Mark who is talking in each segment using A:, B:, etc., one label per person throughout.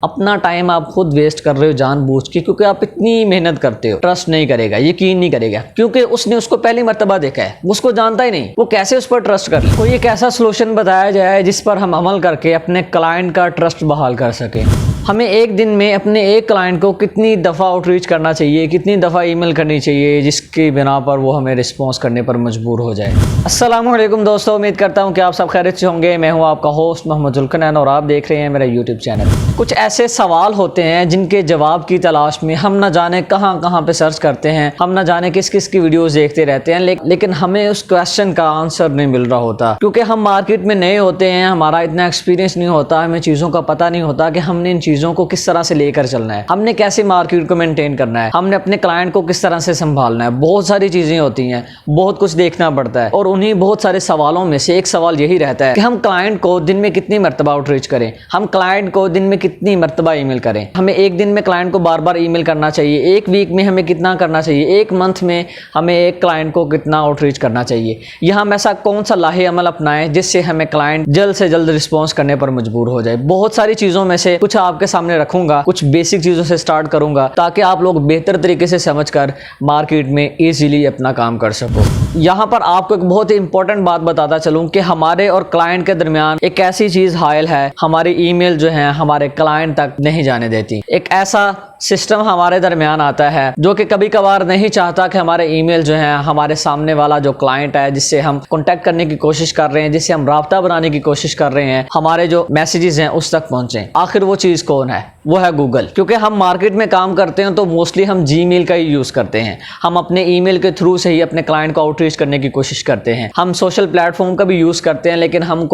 A: अपना टाइम आप खुद वेस्ट कर रहे हो जानबूझ के, क्योंकि आप इतनी मेहनत करते हो। ट्रस्ट नहीं करेगा, यकीन नहीं करेगा, क्योंकि उसने उसको पहली मर्तबा देखा है, उसको जानता ही नहीं, वो कैसे उस पर ट्रस्ट कर ले। कोई एक ऐसा सोल्यूशन बताया जाए जिस पर हम अमल करके अपने क्लाइंट का ट्रस्ट बहाल कर सकें। हमें एक दिन में अपने एक क्लाइंट को कितनी दफ़ा आउटरीच करना चाहिए, कितनी दफ़ा ईमेल करनी चाहिए जिसकी बिना पर वो हमें रिस्पॉन्स करने पर मजबूर हो जाए। अस्सलाम वालेकुम दोस्तों, उम्मीद करता हूँ कि आप सब खैरियत से होंगे। मैं हूँ आपका होस्ट मोहम्मद जुल्कनैन और आप देख रहे हैं मेरा यूट्यूब चैनल। कुछ ऐसे सवाल होते हैं जिनके जवाब की तलाश में हम न जाने कहाँ कहाँ पे सर्च करते हैं, हम न जाने किस किस की वीडियोस देखते रहते हैं, लेकिन हमें उस क्वेश्चन का आंसर नहीं मिल रहा होता, क्योंकि हम मार्केट में नए होते हैं, हमारा इतना एक्सपीरियंस नहीं होता, हमें चीज़ों का पता नहीं होता कि हमने इन चीज़ों को किस तरह से लेकर चलना है, हमने कैसे मार्केट को मेंटेन करना है, हमने अपने क्लाइंट को किस तरह से संभालना है। बहुत सारी चीज़ें होती हैं, बहुत कुछ देखना पड़ता है, और उन्हीं बहुत सारे सवालों में से एक सवाल यही रहता है कि हम क्लाइंट को दिन में कितनी मरतबा आउटरीच करें, हम क्लाइंट को दिन में कितनी मरतबा ईमेल करें। हमें एक दिन में क्लाइंट को बार बार ईमेल करना चाहिए, एक वीक में हमें कितना करना चाहिए, एक मंथ में हमें एक क्लाइंट को कितना आउटरीच करना चाहिए, या हम ऐसा कौन सा लाहे अमल अपनाएं जिससे हमें क्लाइंट जल्द से जल्द रिस्पॉन्स करने पर मजबूर हो जाए। बहुत सारी चीज़ों में से कुछ आपके सामने रखूंगा, कुछ बेसिक चीज़ों से स्टार्ट करूंगा ताकि आप लोग बेहतर तरीके से समझकर मार्केट में ईजीली अपना काम कर सको। यहाँ पर आपको एक बहुत ही इंपॉर्टेंट बात बताता चलूँ कि हमारे और क्लाइंट के दरमियान एक ऐसी चीज़ हायल है, हमारी ईमेल जो है हमारे क्लाइंट तक नहीं जाने देती। एक ऐसा सिस्टम हमारे दरमियान आता है जो कि कभी कभार नहीं चाहता कि हमारे ईमेल जो है हमारे सामने वाला जो क्लाइंट है जिससे हम कांटेक्ट करने की कोशिश कर रहे हैं, जिससे हम राब्ता बनाने की कोशिश कर रहे हैं, हमारे जो मैसेजेस हैं उस तक पहुंचे। आखिर वो चीज़ कौन है? वो है गूगल। क्योंकि हम मार्केट में काम करते हैं तो मोस्टली हम जीमेल का ही यूज़ करते हैं, हम अपने ईमेल के थ्रू से ही अपने क्लाइंट को आउटरीच करने की कोशिश करते हैं। हम सोशल प्लेटफॉर्म का भी यूज़ करते हैं, लेकिन हम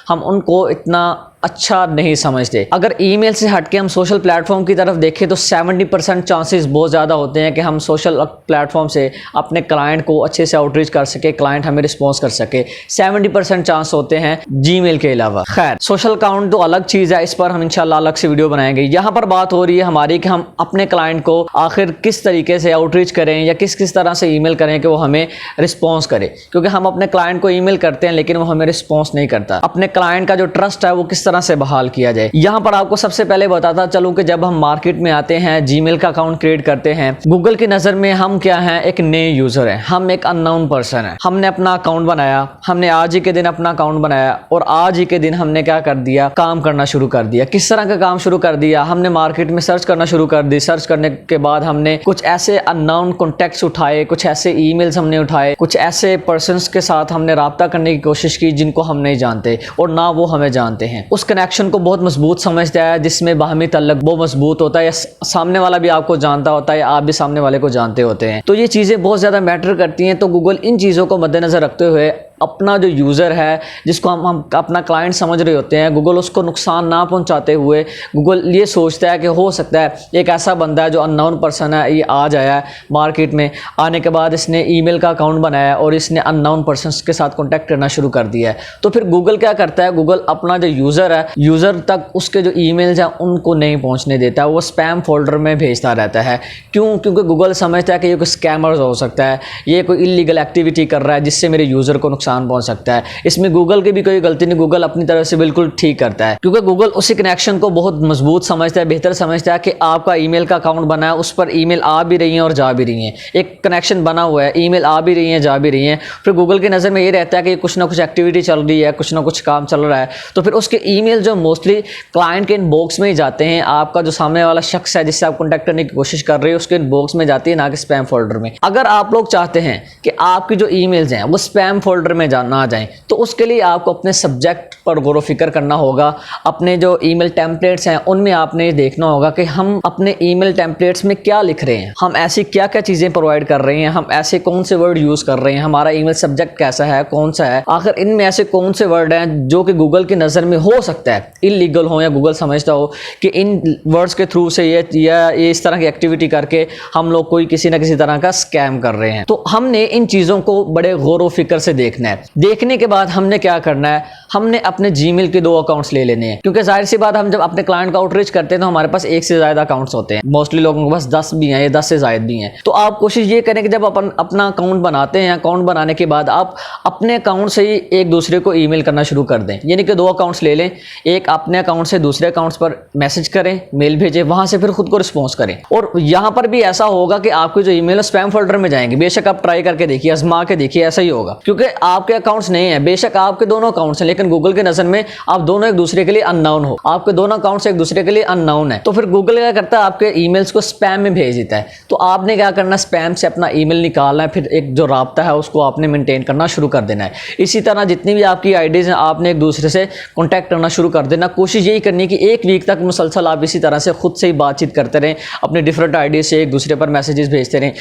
A: उनको इतना अच्छा नहीं समझते। अगर ईमेल से हटके हम सोशल प्लेटफॉर्म की तरफ देखें तो 70% चांसेस बहुत ज़्यादा होते हैं कि हम सोशल प्लेटफॉर्म से अपने क्लाइंट को अच्छे से आउटरीच कर सके, क्लाइंट हमें रिस्पॉन्स कर सके। 70% चांस होते हैं जीमेल के अलावा। खैर, सोशल अकाउंट तो अलग चीज़ है, इस पर हम इंशाल्लाह अलग से वीडियो बनाएंगे। यहाँ पर बात हो रही है हमारी कि हम अपने क्लाइंट को आखिर किस तरीके से आउटरीच करें या किस किस तरह से ईमेल करें कि वो हमें रिस्पॉन्स करे। क्योंकि हम अपने क्लाइंट को ईमेल करते हैं लेकिन वो हमें रिस्पॉन्स नहीं करता। अपने क्लाइंट का जो ट्रस्ट है वो किस तरह से बहाल किया जाए। यहाँ पर आपको सबसे पहले बताता चलूं कि जब हम मार्केट में आते हैं, जीमेल का अकाउंट क्रिएट करते हैं, गूगल की नज़र में हम क्या हैं? एक नए यूज़र हैं, हम एक अननोन पर्सन है। हमने अपना अकाउंट बनाया, हमने आज ही के दिन अपना अकाउंट बनाया और आज ही के दिन हमने क्या कर दिया? काम करना शुरू कर दिया। किस तरह का काम शुरू कर दिया? हमने मार्केट में सर्च करना शुरू कर दी। सर्च करने के बाद हमने कुछ ऐसे अननोन कॉन्टैक्ट्स उठाए, कुछ ऐसे ईमेल्स हमने उठाए, कुछ ऐसे पर्सन्स के साथ हमने राब्ता करने की कोशिश की जिनको हम नहीं जानते और ना वो हमें जानते हैं। उस कनेक्शन को बहुत मजबूत समझता है, जिसमें बाहमी तल्लक वो मजबूत होता है, या सामने वाला भी आपको जानता होता है या आप भी सामने वाले को जानते होते हैं। तो ये चीज़ें बहुत ज़्यादा मैटर करती हैं। तो गूगल इन चीज़ों को मद्देनज़र रखते हुए अपना जो यूज़र है जिसको हम अपना क्लाइंट समझ रहे होते हैं, गूगल उसको नुकसान ना पहुंचाते हुए गूगल ये सोचता है कि हो सकता है एक ऐसा बंदा है जो अननोन पर्सन है, ये आज आया है मार्केट में, आने के बाद इसने ईमेल का अकाउंट बनाया और इसने अननोन पर्सन्स के साथ कॉन्टैक्ट करना शुरू कर दिया है। तो फिर गूगल क्या करता है? गूगल अपना जो यूज़र है, यूज़र तक उसके जो ईमेल्स हैं उनको नहीं पहुँचने देता, वो स्पैम फोल्डर में भेजता रहता है। क्यों? क्योंकि गूगल समझता है कि ये कोई स्कैमर्स हो सकता है, ये कोई इलीगल एक्टिविटी कर रहा है जिससे मेरे यूज़र को नुकसान पहुंच सकता है। इसमें गूगल की भी कोई गलती नहीं, गूगल अपनी तरफ से बिल्कुल ठीक करता है, क्योंकि गूगल उसी कनेक्शन को बहुत मजबूत समझता है, बेहतर समझता है कि आपका ईमेल का अकाउंट बना है, उस पर ईमेल आ भी रही हैं और जा भी रही हैं, एक कनेक्शन बना हुआ है, ईमेल आ भी रही हैं, जा भी रही हैं। फिर गूगल की नज़र में ये रहता है कि कुछ ना कुछ एक्टिविटी चल रही है, कुछ ना कुछ काम चल रहा है। तो फिर उसके ईमेल जो मोस्टली क्लाइंट के इनबॉक्स में ही जाते हैं, आपका जो सामने वाला शख्स है जिससे आप कॉन्टैक्ट करने की कोशिश कर रहे हो उसके इनबॉक्स में जाती है, ना कि स्पैम फोल्डर में। अगर आप लोग चाहते हैं कि आपकी जो ईमेल्स हैं वो स्पैम फोल्डर में ना जाएं, तो उसके लिए आपको अपने सब्जेक्ट पर गौर फिक्र करना होगा। अपने जो ईमेल टेम्पलेट्स हैं उनमें आपने ये देखना होगा कि हम अपने ईमेल टेम्पलेट्स में क्या लिख रहे हैं, हम ऐसी क्या क्या चीज़ें प्रोवाइड कर रहे हैं, हम ऐसे कौन से वर्ड यूज़ कर रहे हैं, हमारा ईमेल सब्जेक्ट कैसा है, कौन सा है, आखिर इनमें ऐसे कौन से वर्ड हैं जो कि गूगल की नज़र में हो सकता है इलीगल हो, या गूगल समझता हो कि इन वर्ड्स के थ्रू से ये इस तरह की एक्टिविटी करके हम लोग कोई किसी न किसी तरह का स्कैम कर रहे हैं। तो हमने इन चीज़ों को बड़े गौर व फिक्र से देखना देखना है। देखने के बाद हमने क्या करना है, हमने अपने जीमेल के 2 अकाउंट्स ले लेने हैं, क्योंकि जाहिर सी बात हम जब अपने क्लाइंट का आउटरीच करते हैं तो हमारे पास 1 से ज़्यादा अकाउंट्स होते हैं। मोस्टली लोगों के पास 10 भी हैं या 10 से ज़ायद भी हैं। तो आप कोशिश ये करें कि जब अपन अपना अकाउंट बनाते हैं, अकाउंट बनाने के बाद आप अपने अकाउंट से ही एक दूसरे को ईमेल करना शुरू कर दें। यानी कि 2 अकाउंट्स ले लें, एक अपने अकाउंट से दूसरे अकाउंट्स पर मैसेज करें, मेल भेजें, वहां से फिर खुद को रिस्पॉन्स करें। और यहाँ पर भी ऐसा होगा कि आपके जो ईमेल स्पैम फोल्डर में जाएंगे। बेशक आप ट्राई करके देखिए, आजमा के देखिए, ऐसा ही होगा, क्योंकि आपके अकाउंट्स नहीं है, बेशक आपके दोनों अकाउंट्स हैं, लेकिन गूगल के नजर में आप दोनों एक दूसरे के लिए अननोन हो, आपके दोनों अकाउंट्स एक दूसरे के लिए अननोन है। तो फिर गूगल क्या करता है, आपके ईमेल्स को स्पैम में भेज देता है। तो आपने क्या करना, स्पैम से अपना ईमेल निकालना है, फिर एक जो राब्ता है उसको आपने मेंटेन करना शुरू कर देना है। इसी तरह जितनी भी आपकी आईडीज हैं, आपने एक दूसरे से कॉन्टैक्ट करना शुरू कर देना। कोशिश यही करनी कि 1 वीक तक मुसलसल आप इसी तरह से खुद से ही बातचीत करते रहें, अपने डिफरेंट आईडीज से एक दूसरे पर मैसेजेस भेजते रहें।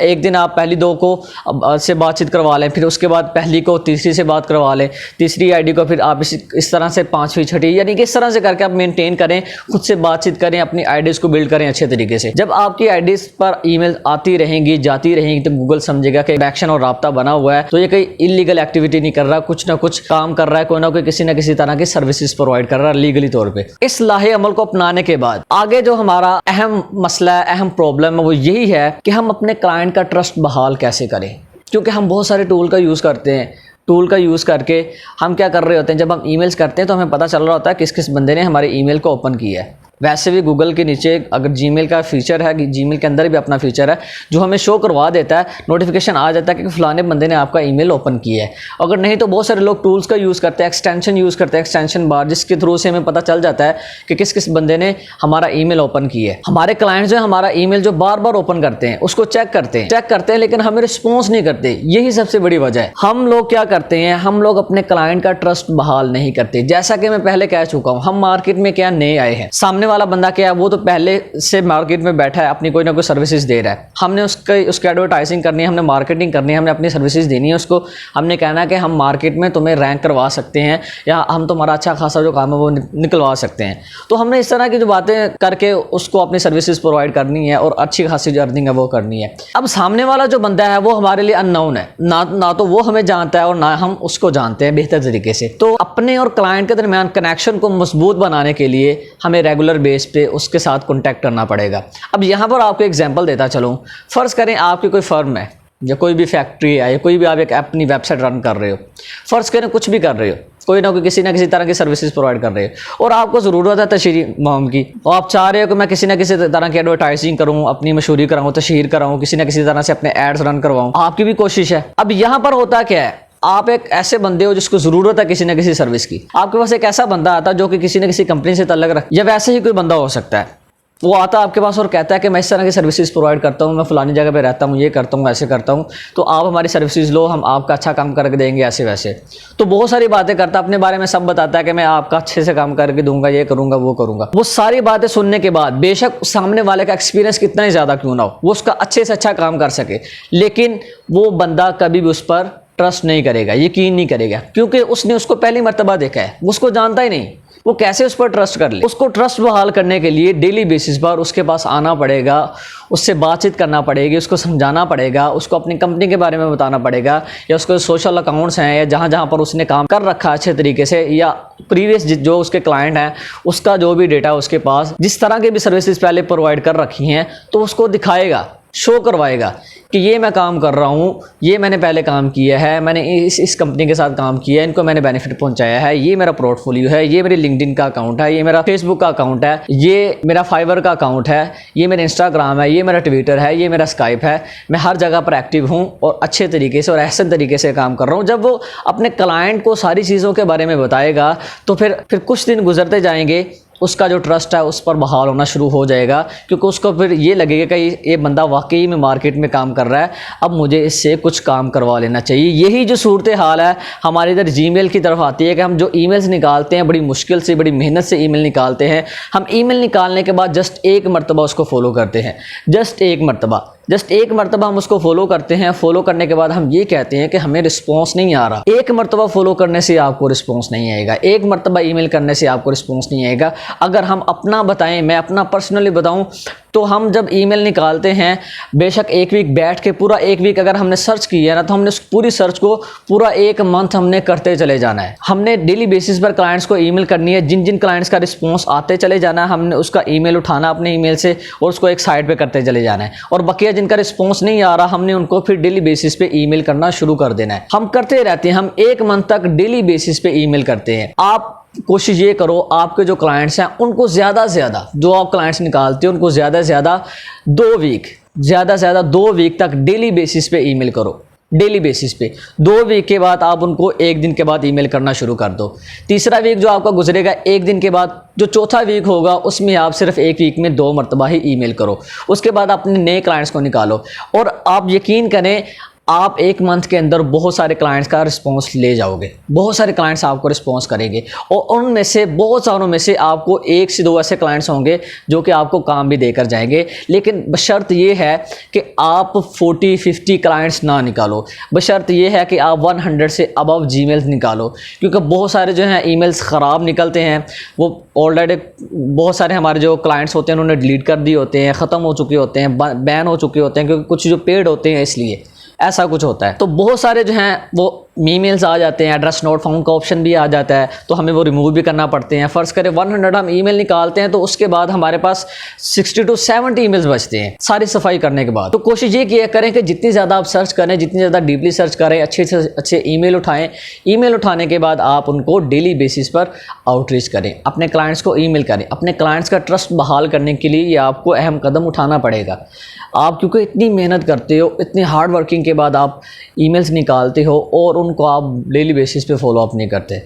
A: एक दिन आप पहली 2 को से बातचीत करवा लें, फिर उसके बाद पहली को तीसरी से बात करवा लें, तीसरी आईडी को फिर आप इस तरह से 5वीं 6वीं, यानी कि इस तरह से करके आप मेंटेन करें, खुद से बातचीत करें, अपनी आईडीज को बिल्ड करें अच्छे तरीके से। जब आपकी आईडीज पर ईमेल आती रहेंगी, जाती रहेंगी, तो गूगल समझेगा कि एक्शन और राब्ता बना हुआ है, तो ये कोई इलीगल एक्टिविटी नहीं कर रहा, कुछ ना कुछ काम कर रहा है, कोई ना कोई किसी ना किसी तरह की सर्विसेज प्रोवाइड कर रहा है लीगली तौर पे। इस लाहे अमल को अपनाने के बाद आगे जो हमारा अहम मसला है, अहम प्रॉब्लम है, वो यही है कि हम अपने क्लाइंट का ट्रस्ट बहाल कैसे करें। क्योंकि हम बहुत सारे टूल का यूज़ करते हैं, टूल का यूज़ करके हम क्या कर रहे होते हैं, जब हम ईमेल्स करते हैं तो हमें पता चल रहा होता है किस किस बंदे ने हमारे ईमेल को ओपन किया है। वैसे भी गूगल के नीचे अगर जीमेल का फीचर है, जीमेल के अंदर भी अपना फीचर है जो हमें शो करवा देता है, नोटिफिकेशन आ जाता है कि फलाने बंदे ने आपका ईमेल ओपन किया है। अगर नहीं तो बहुत सारे लोग टूल्स का यूज़ करते हैं, एक्सटेंशन यूज़ करते हैं, एक्सटेंशन बार, जिसके थ्रू से हमें पता चल जाता है कि किस किस बंदे ने हमारा ईमेल ओपन किया है। हमारे क्लाइंट जो है हमारा ईमेल जो बार बार ओपन करते हैं, उसको चेक करते हैं लेकिन हमें रिस्पॉन्स नहीं करते। यही सबसे बड़ी वजह है। हम लोग क्या करते हैं, हम लोग अपने क्लाइंट का ट्रस्ट बहाल नहीं करते। जैसा कि मैं पहले कह चुका हूँ, हम मार्केट में क्या नए आए हैं, सामने वाला बंदा क्या है, वो तो पहले से मार्केट में बैठा है, अपनी कोई ना कोई सर्विसेज दे रहा है। हमने उसकी एडवर्टाइजिंग करनी है, हमने मार्केटिंग करनी है, हमने अपनी सर्विसेज देनी है उसको। हमने कहना है कि हम मार्केट में तुम्हें रैंक करवा सकते हैं, या हम तुम्हारा अच्छा खासा जो काम है वो निकलवा सकते हैं। तो हमने इस तरह की जो बातें करके उसको अपनी सर्विसेज प्रोवाइड करनी है और अच्छी खासी जो अर्निंग है वो करनी है। अब सामने वाला जो बंदा है वो हमारे लिए अननोन है, ना तो वो हमें जानता है और ना हम उसको जानते हैं बेहतर तरीके से। तो अपने और क्लाइंट के दरमियान कनेक्शन को मजबूत बनाने के लिए हमें रेगुलर बेस पे उसके साथ कॉन्टैक्ट करना पड़ेगा। अब यहाँ पर आपको एग्जांपल देता चलूँ। फ़र्ज़ करें आपकी कोई फर्म है या कोई भी फैक्ट्री है या कोई भी आप एक अपनी वेबसाइट रन कर रहे हो। फ़र्ज़ करें कुछ भी कर रहे हो, कोई ना कोई किसी ना किसी तरह की सर्विसेज प्रोवाइड कर रहे हो और आपको ज़रूरत है तशहीर मुहिम की, और आप चाह रहे हो कि मैं किसी ना किसी तरह की एडवर्टाइजिंग करूँ, अपनी मशहूरी कराऊँ, तशहीर कराऊँ, किसी ना किसी तरह से अपने एड्स रन करवाऊँ। आपकी भी कोशिश है। अब यहाँ पर होता क्या है, आप एक ऐसे बंदे हो जिसको जरूरत है किसी न किसी सर्विस की। आपके पास एक ऐसा बंदा आता है जो कि किसी न किसी कंपनी से ताल्लुक रख, या वैसे ही कोई बंदा हो सकता है, वो आता है आपके पास और कहता है कि मैं इस तरह की सर्विसेज प्रोवाइड करता हूँ, मैं फलानी जगह पे रहता हूँ, ये करता हूँ, ऐसे करता हूँ, तो आप हमारी सर्विसेज लो, हम आपका अच्छा काम करके देंगे, ऐसे वैसे। तो बहुत सारी बातें करता है, अपने बारे में सब बताता है कि मैं आपका अच्छे से काम करके दूंगा, ये करूँगा, वो करूँगा। वो सारी बातें सुनने के बाद बेशक सामने वाले का एक्सपीरियंस कितना ही ज़्यादा क्यों ना हो, वो उसका अच्छे से अच्छा काम कर सके, लेकिन वो बंदा कभी भी उस पर ट्रस्ट नहीं करेगा, यकीन नहीं करेगा, क्योंकि उसने उसको पहली मर्तबा देखा है, उसको जानता ही नहीं, वो कैसे उस पर ट्रस्ट कर ले। उसको ट्रस्ट बहाल करने के लिए डेली बेसिस पर उसके पास आना पड़ेगा, उससे बातचीत करना पड़ेगी, उसको समझाना पड़ेगा, उसको अपनी कंपनी के बारे में बताना पड़ेगा, या उसके सोशल अकाउंट्स हैं या जहाँ जहाँ पर उसने काम कर रखा है अच्छे तरीके से, या प्रीवियस जो उसके क्लाइंट हैं उसका जो भी डेटा उसके पास, जिस तरह के भी सर्विसेज पहले प्रोवाइड कर रखी हैं, तो उसको दिखाएगा, शो करवाएगा कि ये मैं काम कर रहा हूँ, ये मैंने पहले काम किया है, मैंने इस कंपनी के साथ काम किया है, इनको मैंने बेनिफिट पहुंचाया है, ये मेरा पोर्टफोलियो है, ये मेरी लिंक्डइन का अकाउंट है, ये मेरा फेसबुक का अकाउंट है, ये मेरा फाइवर का अकाउंट है, ये मेरा इंस्टाग्राम है, ये मेरा ट्विटर है, ये मेरा स्काइप है, मैं हर जगह पर एक्टिव हूँ और अच्छे तरीके से और एहसन तरीके से काम कर रहा हूँ। जब वो अपने क्लाइंट को सारी चीज़ों के बारे में बताएगा तो फिर कुछ दिन गुजरते जाएंगे, उसका जो ट्रस्ट है उस पर बहाल होना शुरू हो जाएगा, क्योंकि उसको फिर ये लगेगा कि ये बंदा वाकई में मार्केट में काम कर रहा है, अब मुझे इससे कुछ काम करवा लेना चाहिए। यही जो सूरत हाल है हमारे इधर जीमेल की तरफ आती है कि हम जो ईमेल्स निकालते हैं, बड़ी मुश्किल से, बड़ी मेहनत से ईमेल निकालते हैं। हम ईमेल निकालने के बाद जस्ट एक मरतबा उसको फॉलो करते हैं, जस्ट एक मरतबा हम उसको फॉलो करते हैं। फॉलो करने के बाद हम ये कहते हैं कि हमें रिस्पॉन्स नहीं आ रहा। एक मरतबा फॉलो करने से आपको रिस्पॉन्स नहीं आएगा, एक मरतबा ईमेल करने से आपको रिस्पॉन्स नहीं आएगा। अगर हम अपना बताएं, मैं अपना पर्सनली बताऊं, तो हम जब ईमेल निकालते हैं, बेशक एक वीक बैठ के पूरा एक वीक अगर हमने सर्च किया ना, तो हमने उस पूरी सर्च को पूरा एक मंथ हमने करते चले जाना है। हमने डेली बेसिस पर क्लाइंट्स को ईमेल करनी है, जिन जिन क्लाइंट्स का रिस्पॉन्स आते चले जाना है, हमने उसका ईमेल उठाना अपने ईमेल से और उसको एक साइड पे करते चले जाना है। और बकिया जिनका रिस्पॉन्स नहीं आ रहा, हमने उनको फिर डेली बेसिस पे ईमेल करना शुरू कर देना है। हम करते रहते हैं, हम एक मंथ तक डेली बेसिस पे ईमेल करते हैं। आप कोशिश ये करो, आपके जो क्लाइंट्स हैं उनको ज़्यादा से ज़्यादा, जो आप क्लाइंट्स निकालते हो उनको ज़्यादा से ज़्यादा 2 वीक तक डेली बेसिस पे ईमेल करो। डेली बेसिस पे 2 वीक के बाद आप उनको 1 दिन के बाद ईमेल करना शुरू कर दो। तीसरा वीक जो आपका गुजरेगा 1 दिन के बाद, जो चौथा वीक होगा उसमें आप सिर्फ 1 वीक में 2 मरतबा ही ईमेल करो। उसके बाद अपने नए क्लाइंट्स को निकालो और आप यकीन करें, आप 1 मंथ के अंदर बहुत सारे क्लाइंट्स का रिस्पांस ले जाओगे। बहुत सारे क्लाइंट्स आपको रिस्पांस करेंगे और उनमें से बहुत सारों में से आपको 1 से 2 ऐसे क्लाइंट्स होंगे जो कि आपको काम भी देकर जाएंगे। लेकिन बशर्त ये है कि आप 40-50 क्लाइंट्स ना निकालो, बशर्त ये है कि आप 100 से अबव जीमेल्स निकालो, क्योंकि बहुत सारे जो हैं ईमेल्स ख़राब निकलते हैं। वो ऑलरेडी बहुत सारे हमारे जो क्लाइंट्स होते हैं उन्होंने डिलीट कर दिए होते हैं, ख़त्म हो चुके होते हैं, बैन हो चुके होते हैं, क्योंकि कुछ जो पेड होते हैं इसलिए ऐसा कुछ होता है। तो बहुत सारे जो हैं वो ईमेल्स आ जाते हैं, एड्रेस नॉट फाउंड का ऑप्शन भी आ जाता है, तो हमें वो रिमूव भी करना पड़ते हैं। फ़र्ज़ करें 100 हम ईमेल निकालते हैं, तो उसके बाद हमारे पास 60 to 70 ईमेल्स बचते हैं सारी सफाई करने के बाद। तो कोशिश ये किया करें कि जितनी ज़्यादा आप सर्च करें, जितनी ज़्यादा डीपली सर्च करें, अच्छे से अच्छे ईमेल उठाएं। ईमेल उठाने के बाद आप उनको डेली बेसिस पर आउटरीच करें, अपने क्लाइंट्स को ईमेल करें। अपने क्लाइंट्स का ट्रस्ट बहाल करने के लिए ये आपको अहम कदम उठाना पड़ेगा। आप क्योंकि इतनी मेहनत करते हो, इतनी हार्ड वर्किंग के बाद आप ईमेल्स निकालते हो और उनको आप डेली बेसिस पे फॉलो अप नहीं करते।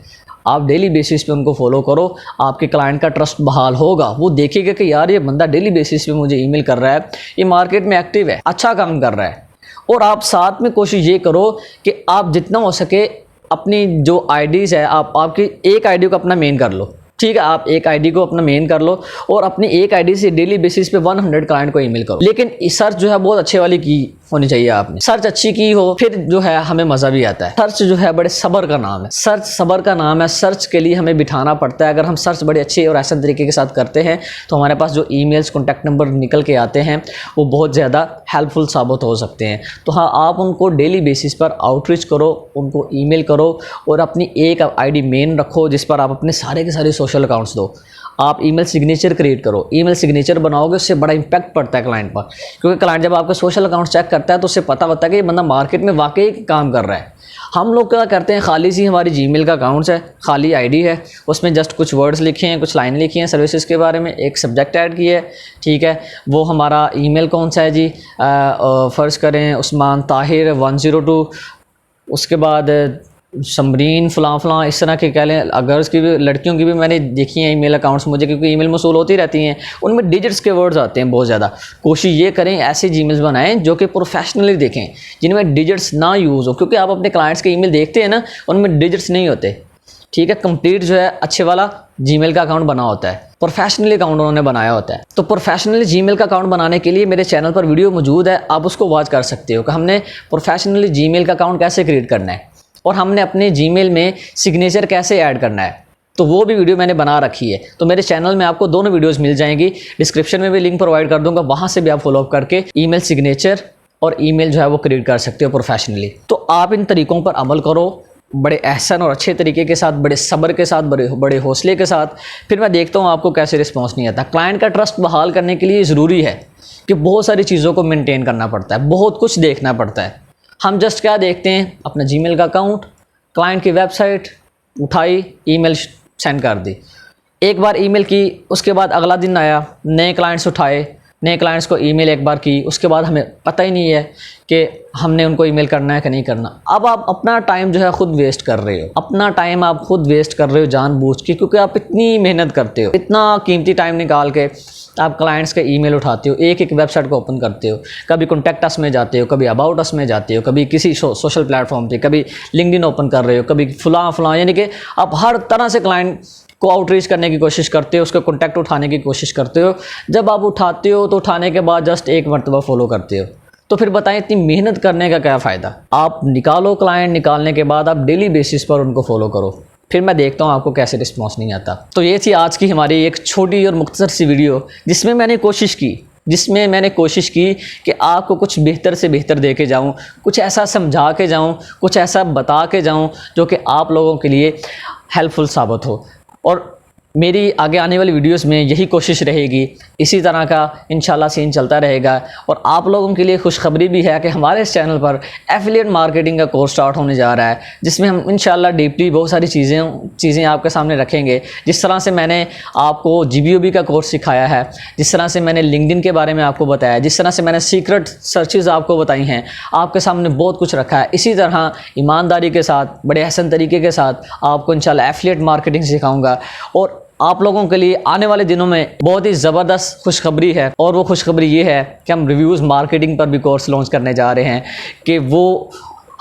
A: आप डेली बेसिस पे उनको फॉलो करो, आपके क्लाइंट का ट्रस्ट बहाल होगा। वो देखेगा कि यार ये बंदा डेली बेसिस पे मुझे ईमेल कर रहा है, ये मार्केट में एक्टिव है, अच्छा काम कर रहा है। और आप साथ में कोशिश ये करो कि आप जितना हो सके अपनी जो आईडीज़ है, आप आपकी एक आईडी को अपना मेन कर लो, ठीक है। आप एक आईडी को अपना मेन कर लो और अपनी एक आईडी से डेली बेसिस पे 100 क्लाइंट को ईमेल करो। लेकिन सर्च जो है बहुत अच्छे वाली की होनी चाहिए। आपने सर्च अच्छी की हो, फिर जो है हमें मज़ा भी आता है। सर्च जो है बड़े सब्र का नाम है, सर्च सब्र का नाम है। सर्च के लिए हमें बिठाना पड़ता है। अगर हम सर्च बड़े अच्छे और आसान तरीके के साथ करते हैं तो हमारे पास जो ईमेल्स कॉन्टैक्ट नंबर निकल के आते हैं वो बहुत ज़्यादा हेल्पफुल साबित हो सकते हैं। तो हाँ, आप उनको डेली बेसिस पर आउटरीच करो, उनको ईमेल करो और अपनी एक आईडी मेन रखो जिस पर आप अपने सारे के सारे सोशल अकाउंट्स दो। आप ईमेल सिग्नेचर क्रिएट करो, ईमेल सिग्नेचर बनाओगे, उससे बड़ा इंपैक्ट पड़ता है क्लाइंट पर। क्योंकि क्लाइंट जब आपका सोशल अकाउंट चेक करता है तो उससे पता होता है कि ये बंदा मार्केट में वाकई काम कर रहा है। हम लोग क्या करते हैं, खाली सी हमारी जीमेल का अकाउंट्स है, खाली आईडी है, उसमें जस्ट कुछ वर्ड्स लिखे हैं, कुछ लाइनें लिखी हैं सर्विसेज के बारे में, एक सब्जेक्ट ऐड किया है, ठीक है। वो हमारा ईमेल कौन सा है जी, फ़र्ज़ करें उस्मान ताहिर 102, उसके बाद समरीन फ़लाँ इस तरह के कह लें। गर्ल्स की भी, लड़कियों की भी मैंने देखी हैं ईमेल अकाउंट्स मुझे, क्योंकि ईमेल मौसूल होती रहती हैं, उनमें डिजिट्स के वर्ड्स आते हैं बहुत ज़्यादा। कोशिश ये करें ऐसे जीमेल्स बनाएं जो कि प्रोफेशनली देखें, जिनमें डिजिट्स ना यूज़ हो, क्योंकि आप अपने क्लाइंट्स के ईमेल देखते हैं ना, उनमें डिजिट्स नहीं होते, ठीक है। कंप्लीट जो है अच्छे वाला जीमेल का अकाउंट बना होता है, प्रोफेशनली अकाउंट उन्होंने बनाया होता है। तो प्रोफेशनली जीमेल का अकाउंट बनाने के लिए मेरे चैनल पर वीडियो मौजूद है, आप उसको वॉच कर सकते हो कि हमने प्रोफेशनली जीमेल का अकाउंट कैसे क्रिएट करना है और हमने अपने जीमेल में सिग्नेचर कैसे ऐड करना है। तो वो भी वीडियो मैंने बना रखी है। तो मेरे चैनल में आपको दोनों वीडियोस मिल जाएंगी, डिस्क्रिप्शन में भी लिंक प्रोवाइड कर दूंगा, वहाँ से भी आप फॉलोअप करके ईमेल सिग्नेचर और ईमेल जो है वो क्रिएट कर सकते हो प्रोफेशनली। तो आप इन तरीक़ों पर अमल करो, बड़े एहसन और अच्छे तरीके के साथ, बड़े सब्र के साथ, बड़े हौसले के साथ। फिर मैं देखता हूँ आपको कैसे रिस्पॉन्स नहीं आता। क्लाइंट का ट्रस्ट बहाल करने के लिए ज़रूरी है कि बहुत सारी चीज़ों को मेनटेन करना पड़ता है, बहुत कुछ देखना पड़ता है। हम जस्ट क्या देखते हैं, अपना जीमेल का अकाउंट, क्लाइंट की वेबसाइट उठाई, ईमेल सेंड कर दी, एक बार ईमेल की, उसके बाद अगला दिन आया, नए क्लाइंट्स उठाए, नए क्लाइंट्स को ईमेल एक बार की, उसके बाद हमें पता ही नहीं है कि हमने उनको ईमेल करना है कि नहीं करना। अब आप अपना टाइम जो है ख़ुद वेस्ट कर रहे हो, अपना टाइम आप खुद वेस्ट कर रहे हो जानबूझ के, क्योंकि आप इतनी मेहनत करते हो, इतना कीमती टाइम निकाल के आप क्लाइंट्स के ईमेल उठाते हो, एक एक वेबसाइट को ओपन करते हो, कभी कॉन्टैक्ट अस में जाते हो, कभी अबाउट अस में जाते हो, कभी किसी सोशल प्लेटफॉर्म पे, कभी लिंक्डइन ओपन कर रहे हो, कभी फलां, यानी कि आप हर तरह से क्लाइंट को आउटरीच करने की कोशिश करते हो, उसका कॉन्टैक्ट उठाने की कोशिश करते हो। जब आप उठाते हो तो उठाने के बाद जस्ट एक मरतबा फॉलो करते हो, तो फिर बताएं इतनी मेहनत करने का क्या फ़ायदा। आप निकालो, क्लाइंट निकालने के बाद आप डेली बेसिस पर उनको फॉलो करो, फिर मैं देखता हूँ आपको कैसे रिस्पॉन्स नहीं आता। तो ये थी आज की हमारी एक छोटी और मुख्तसर सी वीडियो, जिसमें मैंने कोशिश की जिसमें मैंने कोशिश की कि आपको कुछ बेहतर से बेहतर दे के जाऊँ, कुछ ऐसा समझा के जाऊँ, कुछ ऐसा बता के जाऊँ जो कि आप लोगों के लिए हेल्पफुल साबित हो। और मेरी आगे आने वाली वीडियोस में यही कोशिश रहेगी, इसी तरह का इंशाल्लाह सीन चलता रहेगा। और आप लोगों के लिए खुशखबरी भी है कि हमारे इस चैनल पर एफिलिएट मार्केटिंग का कोर्स स्टार्ट होने जा रहा है, जिसमें हम इंशाल्लाह डीपली बहुत सारी चीज़ें आपके सामने रखेंगे। जिस तरह से मैंने आपको GBOB का कोर्स सिखाया है, जिस तरह से मैंने लिंक्डइन के बारे में आपको बताया, जिस तरह से मैंने सीक्रेट सर्चेज़ आपको बताई हैं, आपके सामने बहुत कुछ रखा है। इसी तरह ईमानदारी के साथ, बड़े हसन तरीके के साथ आपको इंशाल्लाह एफिलिएट मार्केटिंग सिखाऊँगा। और आप लोगों के लिए आने वाले दिनों में बहुत ही ज़बरदस्त खुशखबरी है, और वो खुशखबरी ये है कि हम रिव्यूज़ मार्केटिंग पर भी कोर्स लॉन्च करने जा रहे हैं कि वो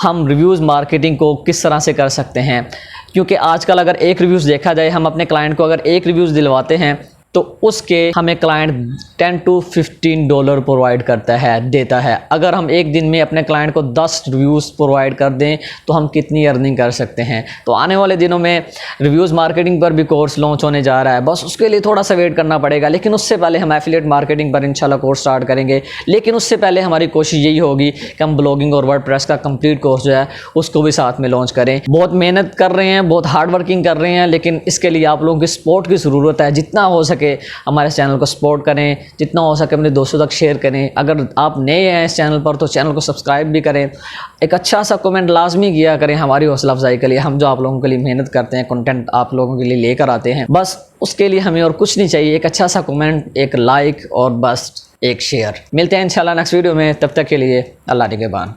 A: हम रिव्यूज़ मार्केटिंग को किस तरह से कर सकते हैं। क्योंकि आजकल अगर एक रिव्यूज़ देखा जाए, हम अपने क्लाइंट को अगर एक रिव्यूज़ दिलवाते हैं तो उसके हमें क्लाइंट $10 to $15 प्रोवाइड करता है, देता है। अगर हम एक दिन में अपने क्लाइंट को 10 रिव्यूज़ प्रोवाइड कर दें तो हम कितनी अर्निंग कर सकते हैं। तो आने वाले दिनों में रिव्यूज़ मार्केटिंग पर भी कोर्स लॉन्च होने जा रहा है, बस उसके लिए थोड़ा सा वेट करना पड़ेगा। लेकिन उससे पहले हम एफिलिएट मार्केटिंग पर इंशाल्लाह कोर्स स्टार्ट करेंगे। लेकिन उससे पहले हमारी कोशिश यही होगी कि हम ब्लॉगिंग और वर्डप्रेस का कंप्लीट कोर्स जो है उसको भी साथ में लॉन्च करें। बहुत मेहनत कर रहे हैं, बहुत हार्ड वर्किंग कर रहे हैं, लेकिन इसके लिए आप लोगों की सपोर्ट की ज़रूरत है। जितना हो सके हमारे चैनल को सपोर्ट करें, जितना हो सके अपने दोस्तों तक शेयर करें। अगर आप नए हैं इस चैनल पर तो चैनल को सब्सक्राइब भी करें। एक अच्छा सा कमेंट लाजमी किया करें हमारी हौसला अफजाई के लिए। हम जो आप लोगों के लिए मेहनत करते हैं, कंटेंट आप लोगों के लिए लेकर आते हैं, बस उसके लिए हमें और कुछ नहीं चाहिए, एक अच्छा सा कमेंट, एक लाइक और बस एक शेयर। मिलते हैं इंशाल्लाह नेक्स्ट वीडियो में, तब तक के लिए अल्लाह निगहबान।